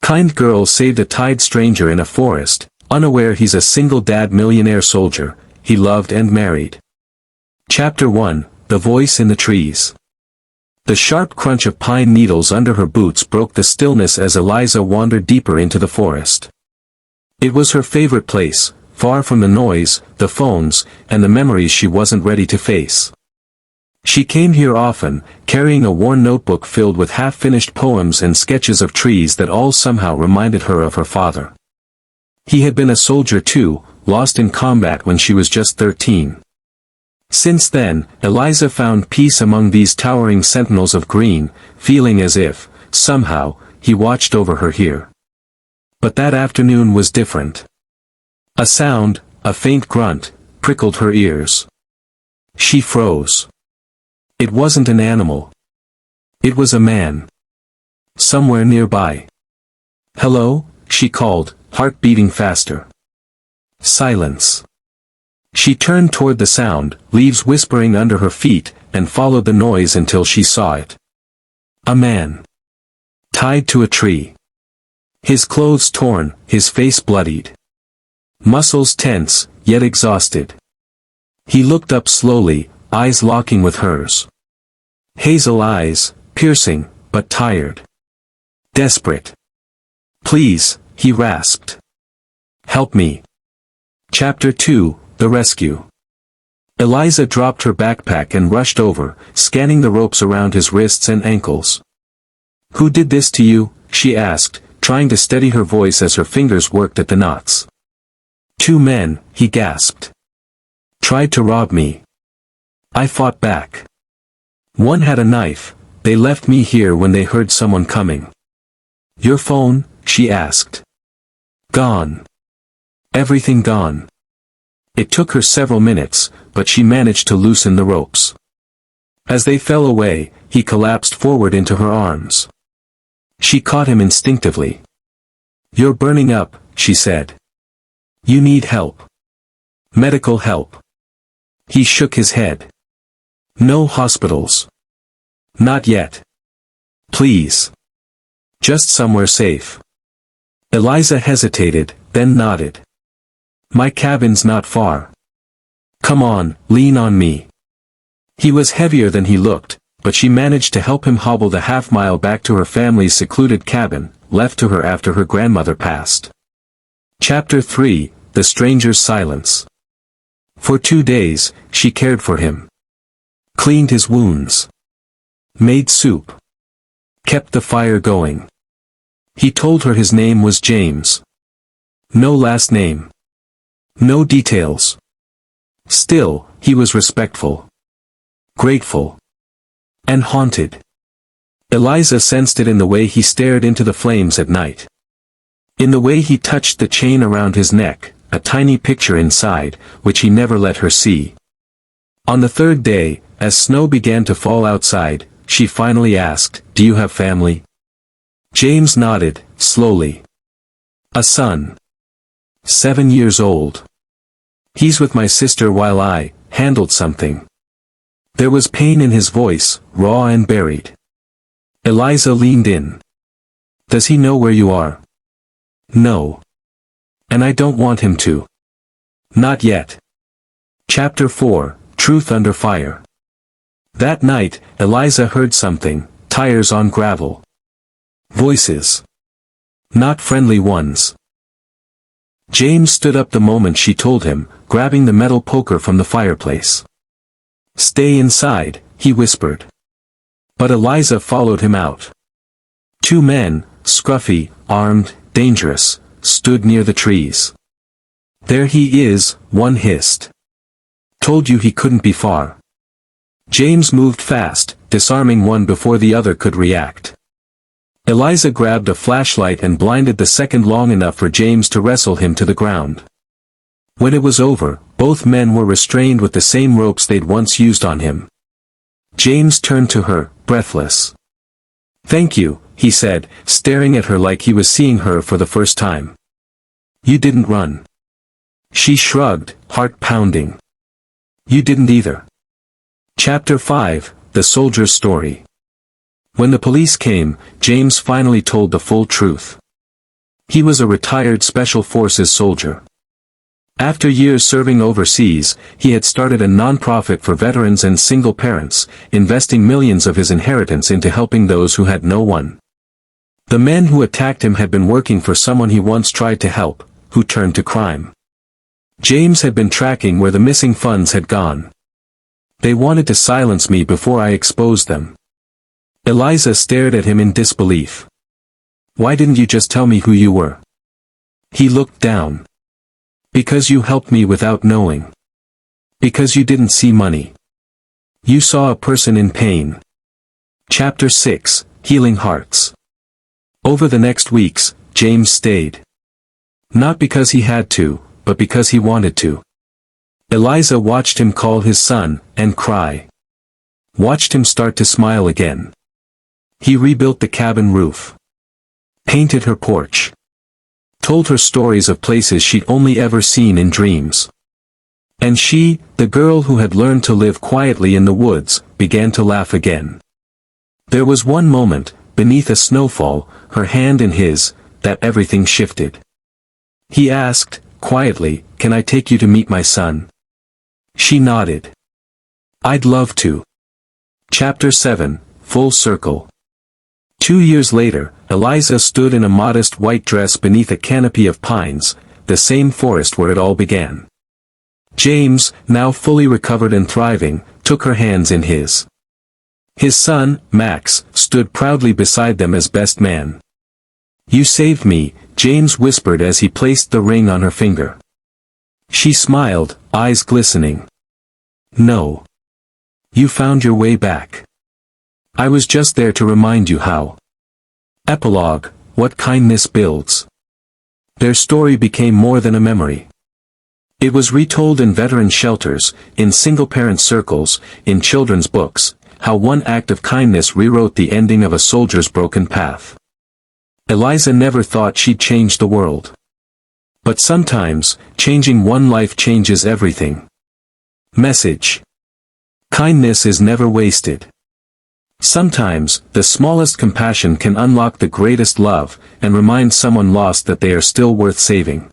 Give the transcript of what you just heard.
Kind girl saved a tied stranger in a forest, unaware he's a single dad millionaire soldier, he loved and married. Chapter 1, The Voice in the Trees. The sharp crunch of pine needles under her boots broke the stillness as Eliza wandered deeper into the forest. It was her favorite place, far from the noise, the phones, and the memories she wasn't ready to face. She came here often, carrying a worn notebook filled with half-finished poems and sketches of trees that all somehow reminded her of her father. He had been a soldier too, lost in combat when she was just 13. Since then, Eliza found peace among these towering sentinels of green, feeling as if, somehow, he watched over her here. But that afternoon was different. A sound, a faint grunt, prickled her ears. She froze. It wasn't an animal. It was a man. Somewhere nearby. "Hello?" she called, heart beating faster. Silence. She turned toward the sound, leaves whispering under her feet, and followed the noise until she saw it. A man. Tied to a tree. His clothes torn, his face bloodied. Muscles tense, yet exhausted. He looked up slowly, eyes locking with hers. Hazel eyes, piercing, but tired. Desperate. "Please," he rasped. "Help me." Chapter 2, The Rescue. Eliza dropped her backpack and rushed over, scanning the ropes around his wrists and ankles. "Who did this to you?" she asked, trying to steady her voice as her fingers worked at the knots. "Two men," he gasped. "Tried to rob me. I fought back. One had a knife, they left me here when they heard someone coming." "Your phone?" she asked. "Gone. Everything gone." It took her several minutes, but she managed to loosen the ropes. As they fell away, he collapsed forward into her arms. She caught him instinctively. "You're burning up," she said. "You need help. Medical help." He shook his head. "No hospitals. Not yet. Please. Just somewhere safe." Eliza hesitated, then nodded. "My cabin's not far. Come on, lean on me." He was heavier than he looked, but she managed to help him hobble the half-mile back to her family's secluded cabin, left to her after her grandmother passed. Chapter 3, The Stranger's Silence. For 2 days, she cared for him. Cleaned his wounds. Made soup. Kept the fire going. He told her his name was James. No last name. No details. Still, he was respectful. Grateful. And haunted. Eliza sensed it in the way he stared into the flames at night. In the way he touched the chain around his neck, a tiny picture inside, which he never let her see. On the 3rd day, as snow began to fall outside, she finally asked, "Do you have family?" James nodded, slowly. "A son. 7 years old. He's with my sister while I handled something." There was pain in his voice, raw and buried. Eliza leaned in. "Does he know where you are?" "No. And I don't want him to. Not yet." Chapter 4, Truth Under Fire. That night, Eliza heard something, tires on gravel. Voices. Not friendly ones. James stood up the moment she told him, grabbing the metal poker from the fireplace. "Stay inside," he whispered. But Eliza followed him out. 2 men, scruffy, armed, dangerous, stood near the trees. "There he is," one hissed. "Told you he couldn't be far." James moved fast, disarming one before the other could react. Eliza grabbed a flashlight and blinded the second long enough for James to wrestle him to the ground. When it was over, both men were restrained with the same ropes they'd once used on him. James turned to her, breathless. "Thank you," he said, staring at her like he was seeing her for the first time. "You didn't run." She shrugged, heart pounding. "You didn't either." Chapter 5, The Soldier's Story. When the police came, James finally told the full truth. He was a retired Special Forces soldier. After years serving overseas, he had started a non-profit for veterans and single parents, investing millions of his inheritance into helping those who had no one. The men who attacked him had been working for someone he once tried to help, who turned to crime. James had been tracking where the missing funds had gone. They wanted to silence me before I exposed them. Eliza stared at him in disbelief. Why didn't you just tell me who you were? He looked down. Because you helped me without knowing. Because you didn't see money. You saw a person in pain. Chapter 6, Healing Hearts. Over the next weeks, James stayed. Not because he had to, but because he wanted to. Eliza watched him call his son, and cry. Watched him start to smile again. He rebuilt the cabin roof. Painted her porch. Told her stories of places she'd only ever seen in dreams. And she, the girl who had learned to live quietly in the woods, began to laugh again. There was one moment, beneath a snowfall, her hand in his, that everything shifted. He asked, quietly, "Can I take you to meet my son?" She nodded. "I'd love to." Chapter 7, Full Circle. 2 years later, Eliza stood in a modest white dress beneath a canopy of pines, the same forest where it all began. James, now fully recovered and thriving, took her hands in his. His son, Max, stood proudly beside them as best man. "You saved me," James whispered as he placed the ring on her finger. She smiled, eyes glistening. "No. You found your way back. I was just there to remind you how." Epilogue, What Kindness Builds. Their story became more than a memory. It was retold in veteran shelters, in single-parent circles, in children's books, how one act of kindness rewrote the ending of a soldier's broken path. Eliza never thought she'd change the world. But sometimes, changing one life changes everything. Message. Kindness is never wasted. Sometimes, the smallest compassion can unlock the greatest love, and remind someone lost that they are still worth saving.